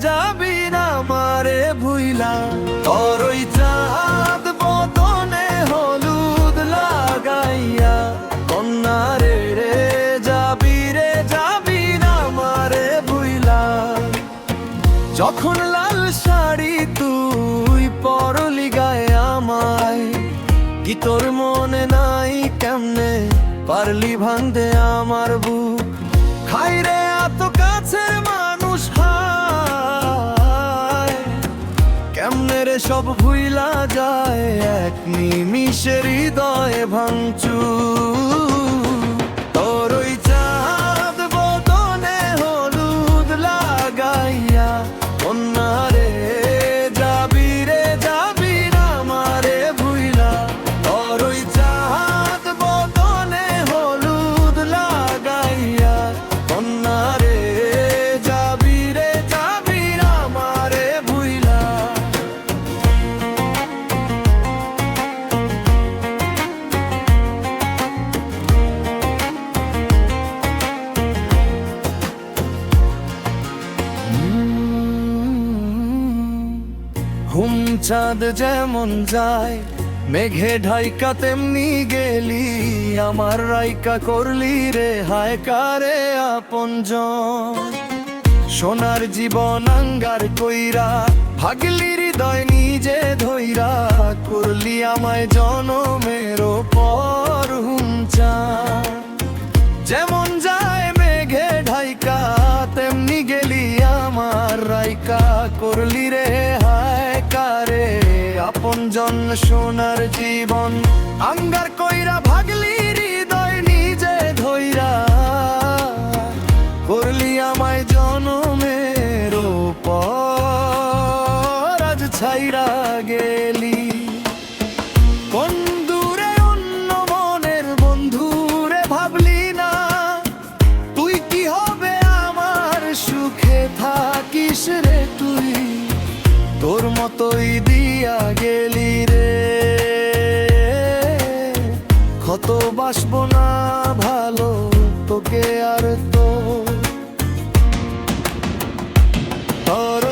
যাবি না আমারে ভুইলা। তোর ওই চাঁদ বদনে হলুদ লাগাইয়া কন্যারে যাবি না আমারে ভুইলা। যখন লাল শাড়ি তুই পরলি গায়ে আমায়, কি তোর মনে নাই কেমনে পারলি ভাঙতে আমার বুক। খাইরে এত কাছের মানুষ হায়, কেমনে রে সব ভুইলা যায় এক নিমিষে হৃদয়ে ভাঙচুর। তোর ওই চাঁদ বদনে হলুদ লাগাইয়া কন্যারে যাবি না আমারে ভুইলা। তোর ওই চাঁদ বদনে হলুদ লাগাইয়া কন্যারে যাবি না আমারে ভুইলা। চাঁদ যেমন যায় মেঘে ঢাইকা তেমনি গেলি, আমার রাইকা করলি রে হায় কারে আপনজন। সোনার জীবন আঙ্গার কইরা ভাগলি হৃদয় নিজে ধইরা, করলি আমায় জনমের পর হুমচা। যেমন যায় মেঘে ঢাইকা তেমনি গেলি আমার রাইকা, করলি রে হায় কারে আপনজন। সোনার জীবন আঙ্গার কইরা ভাগলি হৃদয় নিজে ধইরা, করলি আমায় জনমের পর আজ ছাইরা গেলি। কোন দূরে অন্য মনের বন্ধুরে ভাবলি না, তুই কি হবে আমার সুখে থাকিস রে তুই। তোর মতোই দিয়া গেলি রে, কত বাসবো না ভালো তোকে আর তোর